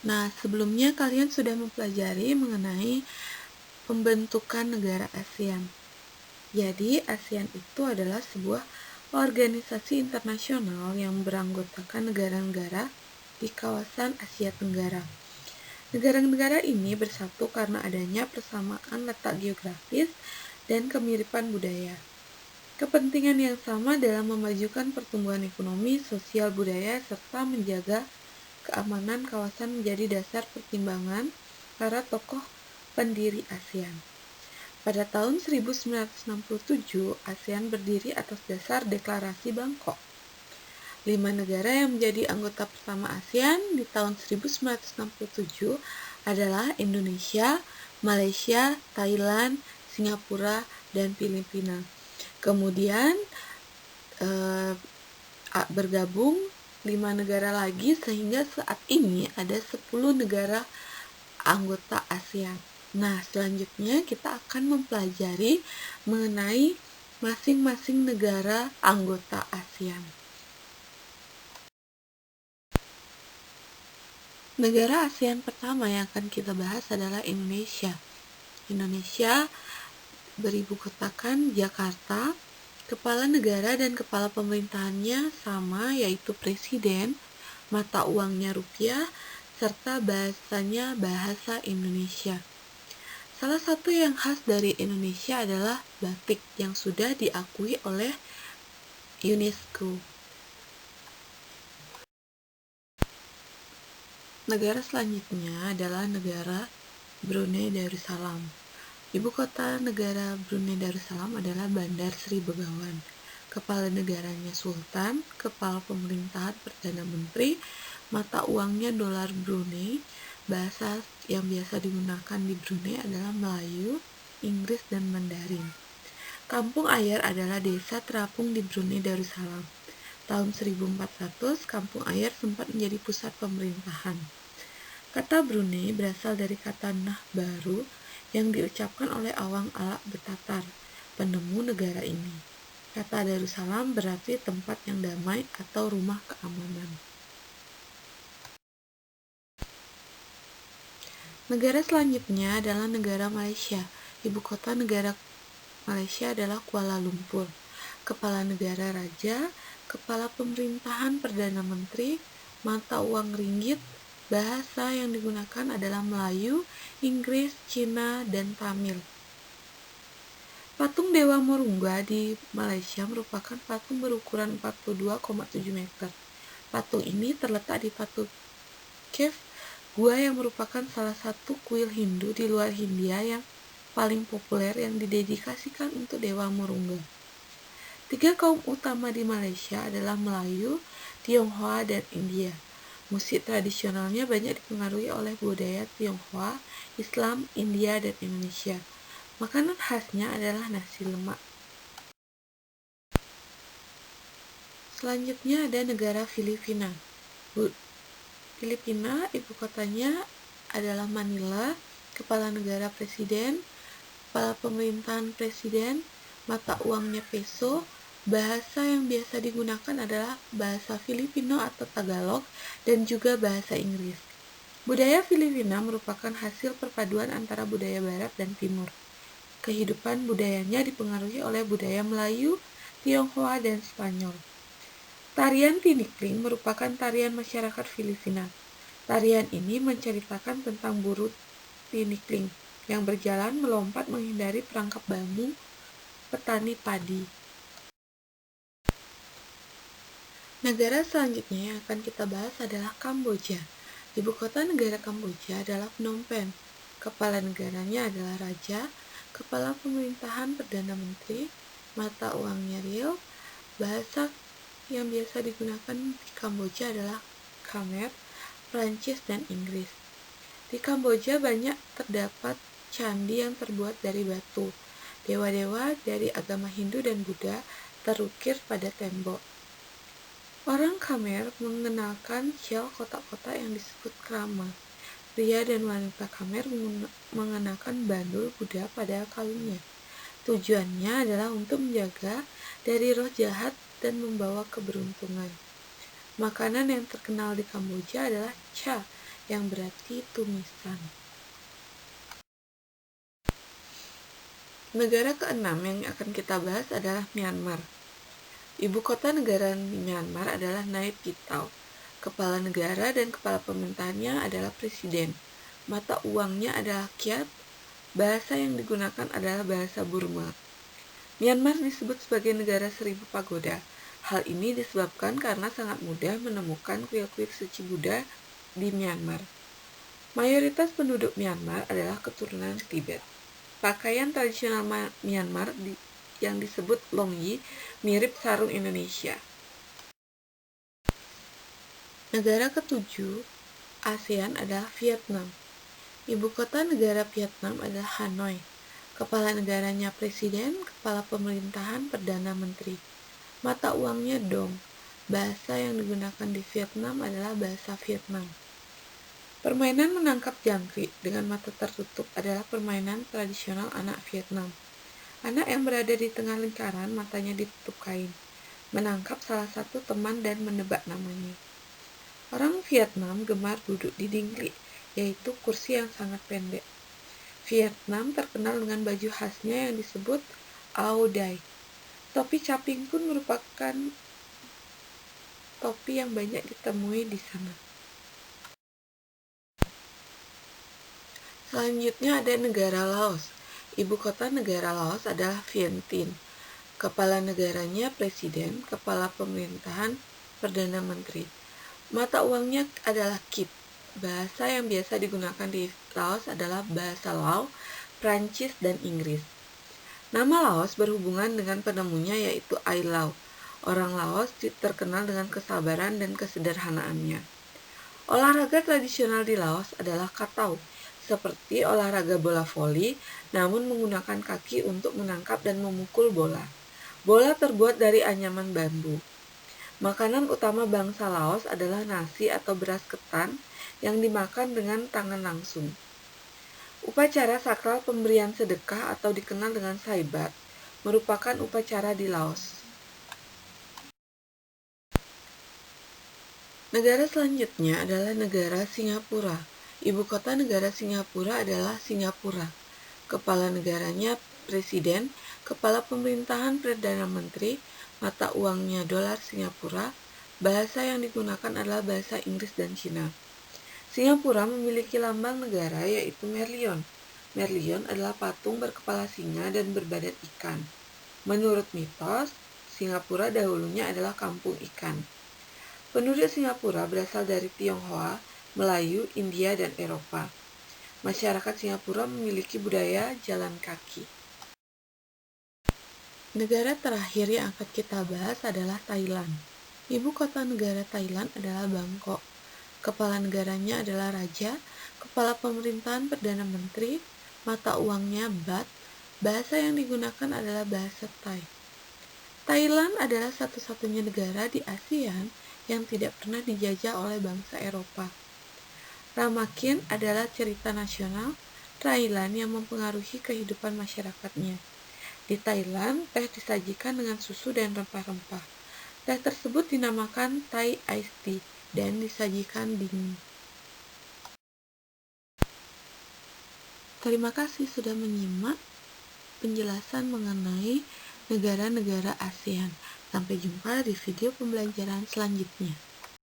Nah, sebelumnya kalian sudah mempelajari mengenai pembentukan negara ASEAN. Jadi, ASEAN itu adalah sebuah organisasi internasional yang beranggotakan negara-negara di kawasan Asia Tenggara. Negara-negara ini bersatu karena adanya persamaan letak geografis dan kemiripan budaya. Kepentingan yang sama dalam memajukan pertumbuhan ekonomi, sosial, budaya, serta menjaga keamanan kawasan menjadi dasar pertimbangan para tokoh pendiri ASEAN. Pada tahun 1967, ASEAN berdiri atas dasar Deklarasi Bangkok. 5 negara yang menjadi anggota pertama ASEAN di tahun 1967 adalah Indonesia, Malaysia, Thailand, Singapura, dan Filipina. Kemudian bergabung 5 negara lagi sehingga saat ini ada 10 negara anggota ASEAN. Nah, selanjutnya kita akan mempelajari mengenai masing-masing negara anggota ASEAN. Negara ASEAN pertama yang akan kita bahas adalah Indonesia. Indonesia beribu kotakan Jakarta. Kepala negara dan kepala pemerintahannya sama, yaitu presiden, mata uangnya rupiah, serta bahasanya bahasa Indonesia. Salah satu yang khas dari Indonesia adalah batik yang sudah diakui oleh UNESCO. Negara selanjutnya adalah negara Brunei Darussalam. Ibu kota negara Brunei Darussalam adalah Bandar Sri Begawan. Kepala negaranya Sultan, kepala pemerintahan Perdana Menteri, mata uangnya dolar Brunei. Bahasa yang biasa digunakan di Brunei adalah Melayu, Inggris, dan Mandarin. Kampung Ayer adalah desa terapung di Brunei Darussalam. Tahun 1400, Kampung Ayer sempat menjadi pusat pemerintahan. Kata Brunei berasal dari kata Nah Baru yang diucapkan oleh Awang Alak Betatar, penemu negara ini. Kata Darussalam berarti tempat yang damai atau rumah keamanan. Negara selanjutnya adalah negara Malaysia. Ibu kota negara Malaysia adalah Kuala Lumpur. Kepala negara raja, kepala pemerintahan Perdana Menteri, mata uang ringgit, bahasa yang digunakan adalah Melayu, Inggris, Cina, dan Tamil. Patung Dewa Morungga di Malaysia merupakan patung berukuran 42,7 meter. Patung ini terletak di Batu Cave, gua yang merupakan salah satu kuil Hindu di luar Hindia yang paling populer yang didedikasikan untuk Dewa Morungga. 3 kaum utama di Malaysia adalah Melayu, Tionghoa, dan India. Musik tradisionalnya banyak dipengaruhi oleh budaya Tionghoa, Islam, India, dan Indonesia. Makanan khasnya adalah nasi lemak. Selanjutnya ada negara Filipina. Filipina, ibu kotanya adalah Manila, kepala negara presiden, kepala pemerintahan presiden, mata uangnya peso. Bahasa yang biasa digunakan adalah bahasa Filipino atau Tagalog dan juga bahasa Inggris. Budaya Filipina merupakan hasil perpaduan antara budaya barat dan timur. Kehidupan budayanya dipengaruhi oleh budaya Melayu, Tionghoa, dan Spanyol. Tarian tinikling merupakan tarian masyarakat Filipina. Tarian ini menceritakan tentang buruh tinikling yang berjalan melompat menghindari perangkap bambu petani padi. Negara selanjutnya yang akan kita bahas adalah Kamboja. Ibu kota negara Kamboja adalah Phnom Penh. Kepala negaranya adalah raja, kepala pemerintahan Perdana Menteri, mata uangnya riel. Bahasa yang biasa digunakan di Kamboja adalah Khmer, Prancis, dan Inggris. Di Kamboja banyak terdapat candi yang terbuat dari batu. Dewa-dewa dari agama Hindu dan Buddha terukir pada tembok. Orang Khmer mengenalkan syal kotak-kotak yang disebut krama. Pria dan wanita Khmer mengenakan bandul Buddha pada kalungnya. Tujuannya adalah untuk menjaga dari roh jahat dan membawa keberuntungan. Makanan yang terkenal di Kamboja adalah cha, yang berarti tumisan. Negara keenam yang akan kita bahas adalah Myanmar. Ibu kota negara Myanmar adalah Naypyidaw. Kepala negara dan kepala pemerintahannya adalah presiden. Mata uangnya adalah kyat. Bahasa yang digunakan adalah bahasa Burma. Myanmar disebut sebagai negara 1000 pagoda. Hal ini disebabkan karena sangat mudah menemukan kuil-kuil suci Buddha di Myanmar. Mayoritas penduduk Myanmar adalah keturunan Tibet. Pakaian tradisional Myanmar yang disebut longyi mirip sarung Indonesia. Negara ketujuh ASEAN adalah Vietnam. Ibu kota negara Vietnam adalah Hanoi. Kepala negaranya presiden, kepala pemerintahan, perdana menteri. Mata uangnya dong. Bahasa yang digunakan di Vietnam adalah bahasa Vietnam. Permainan menangkap jangkrik dengan mata tertutup adalah permainan tradisional anak Vietnam. Anak yang berada di tengah lingkaran matanya ditutup kain, menangkap salah satu teman dan menebak namanya. Orang Vietnam gemar duduk di dingklik, yaitu kursi yang sangat pendek. Vietnam terkenal dengan baju khasnya yang disebut Áo Dai. Topi caping pun merupakan topi yang banyak ditemui di sana. Selanjutnya ada negara Laos. Ibu kota negara Laos adalah Vientiane. Kepala negaranya presiden, kepala pemerintahan, perdana menteri. Mata uangnya adalah kip. Bahasa yang biasa digunakan di Laos adalah bahasa Lao, Prancis, dan Inggris. Nama Laos berhubungan dengan penemunya yaitu Ai Lau. Orang Laos terkenal dengan kesabaran dan kesederhanaannya. Olahraga tradisional di Laos adalah katau, seperti olahraga bola voli, namun menggunakan kaki untuk menangkap dan memukul bola. Bola terbuat dari anyaman bambu. Makanan utama bangsa Laos adalah nasi atau beras ketan yang dimakan dengan tangan langsung. Upacara sakral pemberian sedekah atau dikenal dengan saibat merupakan upacara di Laos. Negara selanjutnya adalah negara Singapura. Ibu kota negara Singapura adalah Singapura. Kepala negaranya presiden, kepala pemerintahan perdana menteri, mata uangnya dolar Singapura, bahasa yang digunakan adalah bahasa Inggris dan Cina. Singapura memiliki lambang negara yaitu Merlion. Merlion adalah patung berkepala singa dan berbadan ikan. Menurut mitos, Singapura dahulunya adalah kampung ikan. Penduduk Singapura berasal dari Tionghoa, Melayu, India, dan Eropa. Masyarakat Singapura memiliki budaya jalan kaki. Negara terakhir yang akan kita bahas adalah Thailand. Ibu kota negara Thailand adalah Bangkok. Kepala negaranya adalah raja, kepala pemerintahan perdana menteri, mata uangnya baht, bahasa yang digunakan adalah bahasa Thai. Thailand adalah satu-satunya negara di ASEAN yang tidak pernah dijajah oleh bangsa Eropa. Ramakin adalah cerita nasional Thailand yang mempengaruhi kehidupan masyarakatnya. Di Thailand, teh disajikan dengan susu dan rempah-rempah. Teh tersebut dinamakan Thai Iced Tea dan disajikan dingin. Terima kasih sudah menyimak penjelasan mengenai negara-negara ASEAN. Sampai jumpa di video pembelajaran selanjutnya.